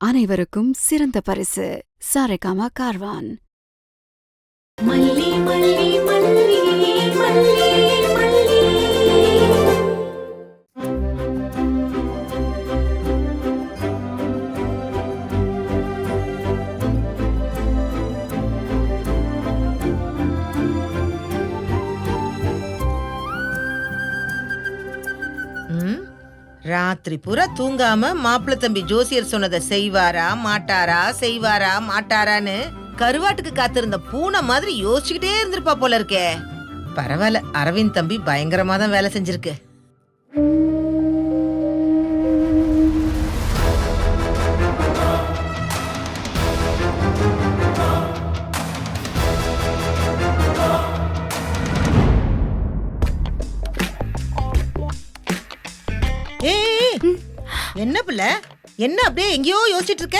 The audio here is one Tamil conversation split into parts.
அனைவருக்கும் சிறந்த பரிசு சாரேகாமா கார்வான். மல்லி மல்லி மல்லி மல்லி மல்லி. ராத்திரி பூரா தூங்காம மாப்பிள்ள தம்பி ஜோசியர் சொன்னதை செய்வாரா மாட்டாரா செய்வாரா மாட்டாரான்னு கருவாட்டுக்கு காத்திருந்த பூனை மாதிரி யோசிச்சுக்கிட்டே இருந்திருப்பா போல இருக்கே. பரவாயில்ல, அரவிந்த் தம்பி பயங்கரமா தான் வேலை செஞ்சிருக்கு. என்ன பிள்ள, என்ன அப்படியே எங்கேயோ யோசிச்சுட்டு இருக்க?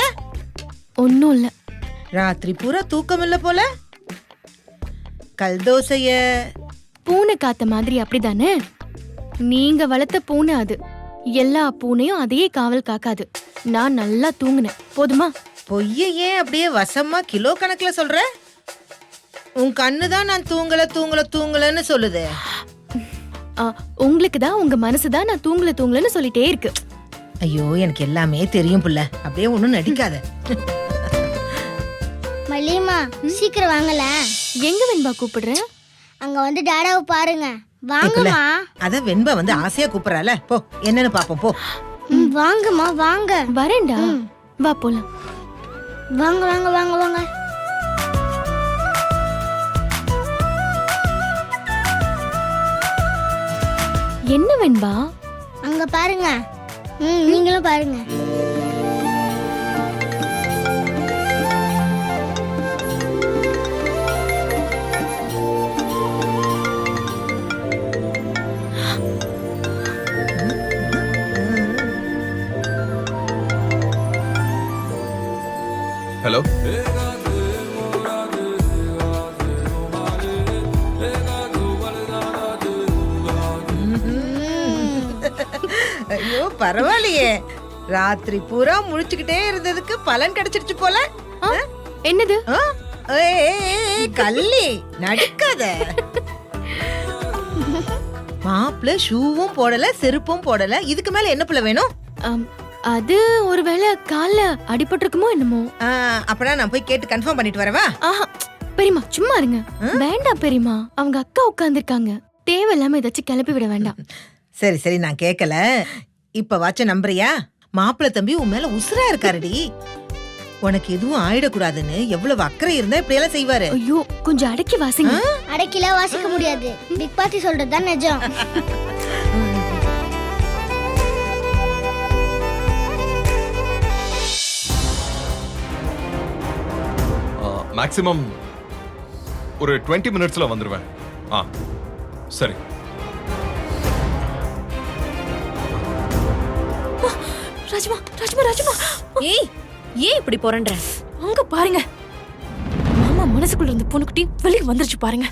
ஒன்னும் இல்ல. ராத்திரி பூரா தூக்கம் இல்ல போல. கல் தோசைய பூனை காத்த மாதிரி அப்படிதானே? நீங்க வளர்த்த பூனை அது. எல்லா பூனையும் அதையே காவல் காக்காது. நான் நல்லா தூங்குனேன், போதுமா? பொய்ய ஏன் அப்படியே வசமா கிலோ கணக்குல சொல்ற? உன் கண்ணுதான் நான் தூங்கல தூங்கல தூங்கலன்னு சொல்லுது. உங்களுக்கு தான் உங்க மனசுதான் நான் தூங்கல தூங்கலன்னு சொல்லிட்டே இருக்கு. ஐயோ, எனக்கு எல்லாமே தெரியும் புள்ள, அப்படியே ஒண்ணும் நடிக்காத. மல்லியம்மா, சீக்கிரம் வாங்கல. எங்க வெண்பா கூப்பிடுறேன்? அங்க வந்து டாடாவை பாருங்க. வாங்கம்மா. அத வெண்பா வந்து ஆசையா கூப்பிடறால, போ என்னன்னு பாப்போம் போ. வாங்கம்மா வாங்க. வரேன்டா, வா போலாம். வாங்க வாங்க வாங்க வாங்க. என்ன வெண்பா? அங்க பாருங்க. நீங்களும் பாருங்க. ஹலோ. ஐயோ பரவாயில்லையே, ராத்திரி பூரா முழிச்சுக்கிட்டே இருந்ததுக்கு பலன் கிடைச்சிருச்சு போல. என்னது? கள்ளி நடிக்காத. மாப்பிள்ள ஷூவும் போடல செருப்பும் போடல, இதுக்கு மேல என்ன புள்ள வேணும்? அது ஒருவேளை கால்ல அடிபட்டிருக்குமோ என்னமோ. அப்பனா நான் போய் கேட்டு கன்ஃபார்ம் பண்ணிட்டு வரவா? பெரியமா சும்மா இருங்க. வேண்டாம் பெரியமா, அவங்க அக்கா உட்கார்ந்துருக்காங்க. தேவையில்லாம ஏதாச்சும் கிளப்பி விட வேண்டாம். சரி சரி, நான் கேட்கல. இப்ப வாச்ச நம்புறியா? மாப்பிள்ள தம்பி உன் மேல உசுரா இருக்காருடி. உனக்கு எதுவும் ஆயிடக்கூடாதுன்னு எவ்வளவு அக்கறை இருந்தா இப்படி எல்லாம் செய்வாரு. ஐயோ, கொஞ்சம் அடக்கி வாசிங்க. அடக்கில வாசிக்க முடியாது. பிக் பாட்டி சொல்றதுதான் நிஜம். மேக்ஸிமம் ஒரு 20 மினிட்ஸ்ல வந்துருவேன். சரி. ராஜ்மா ராஜ்மா ராஜ்மா, ஏய் ஏன் இப்படி போறன்ற? அங்க பாருங்க, மாமா மனசுக்குள்ள இருந்த பூனைக்குட்டி வெளியே வந்துருச்சு பாருங்க.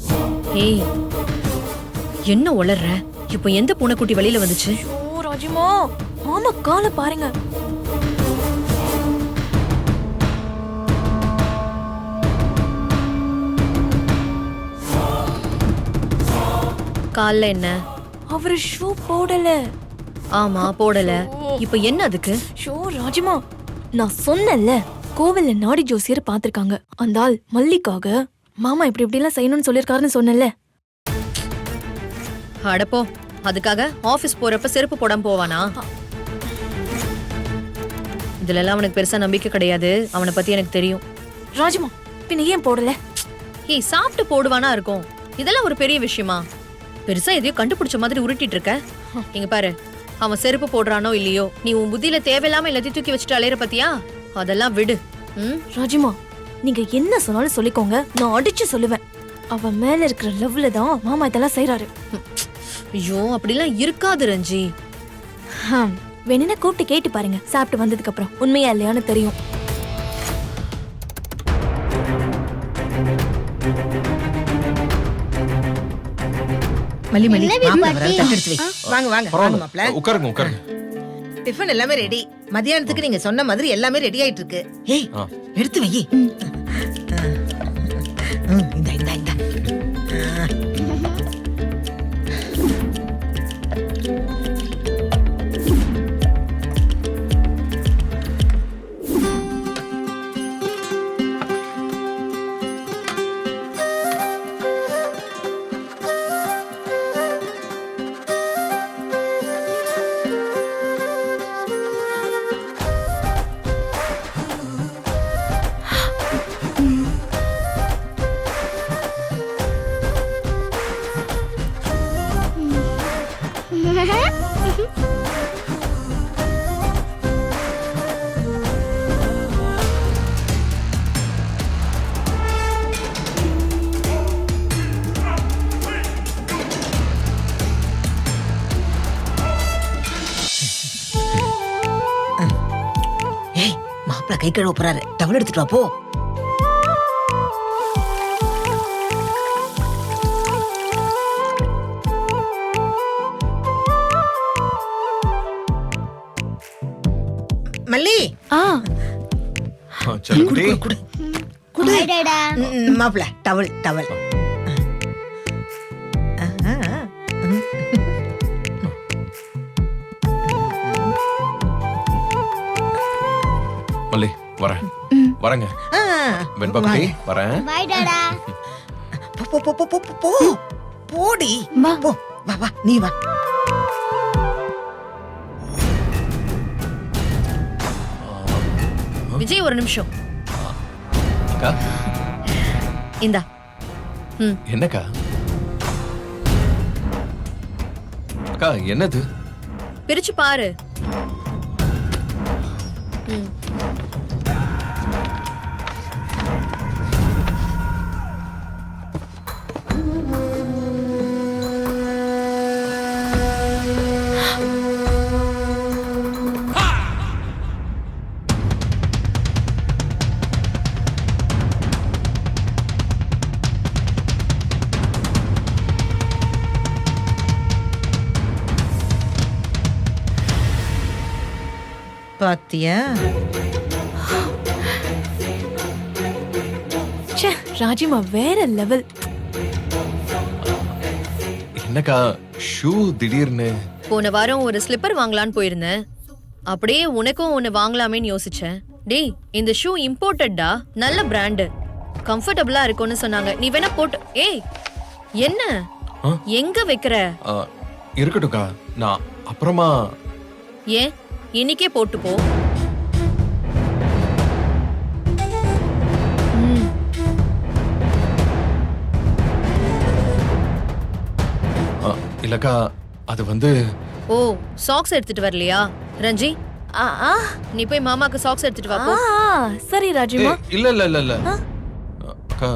ஏய், என்ன உளர்ற? இப்போ எந்த பூனைக்குட்டி வெளியில வந்துச்சு? ஓ ராஜ்மா, மாமா காலை பாருங்க. கால்ல என்ன? அவரு ஷூ போடல. ஆமா போடல. இப்போ என்ன அதுக்கு? ஷோ ராஜ்மா, நான் சொன்னேன்ல, கோவில்ல நாடி ஜோசியர் பாத்திருக்காங்க. அந்த ஆள் மல்லிக்காக மாமா இப்படி இப்படி எல்லாம் செய்யணும்னு சொல்லிருக்காருன்னு சொன்னேன்ல. அடப்போ, அதுக்காக ஆபீஸ் போறப்ப செருப்பு போடாம போவானா? இதுல எல்லாம் அவனுக்கு பெருசா நம்பிக்கை கிடையாது. அவனை பத்தி எனக்கு தெரியும். ராஜ்மா, பின்ன ஏன் போடல? ஏய், சாப்பிட்டு போடுவானா இருக்கும். இதெல்லாம் ஒரு பெரிய விஷயமா? பெருசா எதையோ கண்டுபிடிச்ச மாதிரி உருட்டிட்டு இருக்க. இங்க பாரு, அவன் செருப்பு போடுறானோ இல்லையோ, நீ உன் புத்தியில தேவையில்லாம எல்லாத்தையும் தூக்கி வச்சுட்டு அலையற பத்தியா? அதெல்லாம் விடு. ராஜ்மா, நீங்க என்ன சொன்னாலும் சொல்லிக்கோங்க, நான் அடிச்சு சொல்லுவேன். அவன் மேல இருக்கிற லவ்ல தான் மாமா இதெல்லாம் செய்யறாரு. ஐயோ, அப்படிலாம் இருக்காது ரஞ்சி. வேணும்னா கூப்பிட்டு கேட்டு பாருங்க, சாப்பிட்டு வந்ததுக்கு அப்புறம் உண்மையா இல்லையான்னு தெரியும். மல்லி மல்லி, தட்டெடுத்து வை. வாங்க வாங்க வாங்க மாப்ள. உட்காருங்க உட்காருங்க. டிஃபன் எல்லாமே ரெடி. மதியானத்துக்கு நீங்க சொன்ன மாதிரி எல்லாமே ரெடி ஆயிட்டு இருக்கு. ஏய் ஆ. எடுத்து வை. இந்த இந்த இந்த ஏய் மாப்பிள்ள கை கழுவ போறாரு. டவல் எடுத்துட்டு வா போ. மல்லி ஆ செல்லக்குட்டி குடு குடு. Bye, டாடா. மாப்பிள்ள டவல் டவல். மல்லி வரேன். வரேங்க வெண்பா குட்டி வரேன். Bye, டாடா. போ போ போ போ போ போடி. வா. போ வா வா நீ வா. விஜய் ஒரு நிமிஷம். அக்கா இந்தா. ம். என்னக்கா? அக்கா என்னது? பிரிச்சு பாரு. ம். பாத்தியா? ச்சே, ராஜிமா வேற லெவல். என்னக்கா ஷூ திடீர்னு? போன வாரம் ஒரு ஸ்லிப்பர் வாங்கலான்னு போயிருந்தேன். அப்படியே உனக்கும் ஒன்னு வாங்கலாமேன்னு யோசிச்சேன். டேய் இந்த ஷூ இம்போர்ட்டடா, நல்ல பிராண்டு, கம்ஃபர்டபுளா இருக்கும்னு சொன்னாங்க. நீ வேணா போட்டு. ஏய் என்ன ஆ? எங்க வைக்கிற? இருக்கட்டும்க்கா, நான் அப்புறமா. ஏன் இன்னைக்கே போட்டு போ. இல்லக்கா அது வந்து. ஓ சாக்ஸ் எடுத்துட்டு வரலையா ரஞ்சி? நீ போய் மாமாக்கு சாக்ஸ் எடுத்துட்டு வா போ. சரி ராஜிமா. இல்ல இல்ல இல்ல இல்ல அக்கா,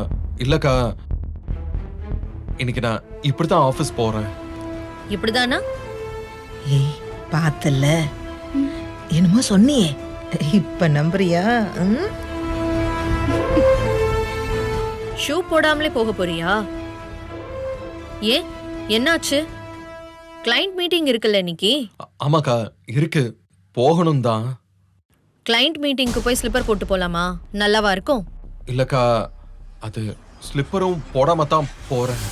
இல்லக்கா இன்னைக்கு நான் இப்படித்தான் ஆபீஸ் போறேன். இப்படிதானா? ஏய் பார்த்தல்ல என்னமோ சொன்னியே, இப்ப நம்புறியா? ஷூ போடாமலே போக போறியா? ஏன் என்னாச்சு? கிளையண்ட் மீட்டிங் இருக்குல்ல இன்னைக்கு. ஆமாக்கா இருக்கு, போகணும் தான். கிளையண்ட் மீட்டிங்க்கு போய் ஸ்லிப்பர் போட்டு போலாமா? நல்லாவா இருக்கும்? இல்லக்கா அது ஸ்லிப்பரும் போடாம தான் போறேன்.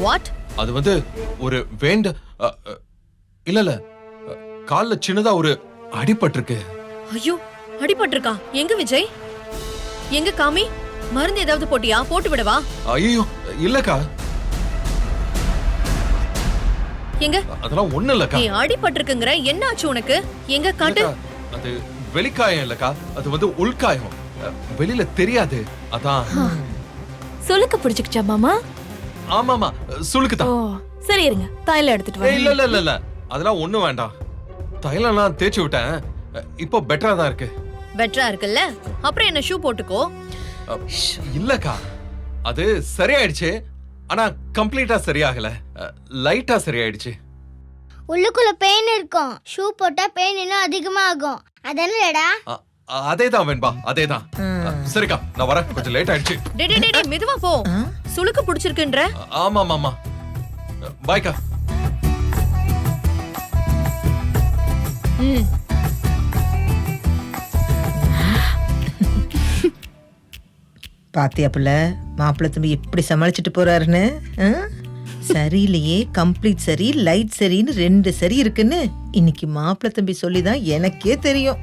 வாட்? அது வந்து ஒரு வேண்ட இல்ல இல்ல கால்ல சின்னதா ஒரு அடிபட்டிருக்கு. ஐயோ அடிபட்டிருக்கா? எங்க விஜய்? எங்க காமி? மருந்து ஏதாவது போட்டியா? போட்டு விடவா? ஐயோ இல்லக்கா, எங்க? அதெல்லாம் ஒண்ணு இல்லக்கா. நீ அடிபட்டிருக்குங்கற, என்ன ஆச்சு உனக்கு? எங்க காட்டு. இல்லக்கா, அது வெளிக்காயம் இல்லக்கா, அது வந்து உள்காயம். வெளியில தெரியாது, அதான். சொல்லுக்க பிடிச்சுக்கிச்சா மாமா? ஆமாமா சுளுக்கு ஓ தான். சரி இருங்க, தைல எடுத்துட்டு இல்ல வரேன். இல்ல இல்ல இல்ல அதெல்லாம் ஒண்ணும் வேண்டாம். தைலம்லாம் தேய்ச்சி விட்டேன், இப்போ பெட்டரா தான் இருக்கு. பெட்டரா இருக்குல்ல? அப்புறம் என்ன ஷூ போட்டுக்கோ. இல்லக்கா அது சரியாயிடுச்சு, ஆனா கம்ப்ளீட்டா சரியாகல, லைட்டா சரியாயிடுச்சு. உள்ளுக்குள்ள பெயின் இருக்கும். ஷூ போட்டா பெயின் இன்னும் அதிகமா ஆகும். அதானடா? அதேதான் வெண்பா, அதேதான். சரிக்கா நான் வரேன், கொஞ்சம் லேட் ஆயிடுச்சு. டேய் மெதுவா போ. சுளுக்கு பிடிச்சிருக்குன்ற ஆமா மாமா. பாய்க்கா. ம். பாத்தியா புள்ள மாப்பிள்ளை தம்பி எப்படி சமாளிச்சுட்டு போறாருன்னு? ஆ? சரியில்லையே, கம்ப்ளீட் சரி, லைட் சரின்னு 2 சரி இருக்குன்னு இன்னைக்கு மாப்பிள்ளை தம்பி சொல்லிதான் எனக்கே தெரியும்.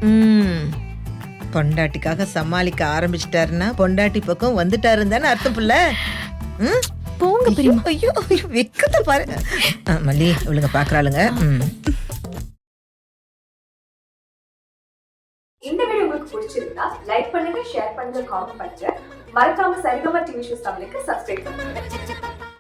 பொண்டாட்டிக்காக சமாளிக்க ஆரம்பிச்சிட்டாருன்னா பொண்டாட்டி பக்கம் வந்துட்டாருன்னு தானே அர்த்தம் புள்ள. ம்? போங்க பெரியம்மா. ஐயோ ஐயோ வெக்கத்தை பாரு. மல்லி இவளுங்க பாக்குறாளுங்க. இந்த வீடியோ உங்களுக்கு பிடிச்சிருந்தா லைக் பண்ணுங்க, ஷேர் பண்ணுங்க, காமெண்ட் பண்ணுங்க. மறக்காம சரிகமா டிவி ஷோஸ் தமிழுக்கு சப்ஸ்கிரைப் பண்ணுங்க.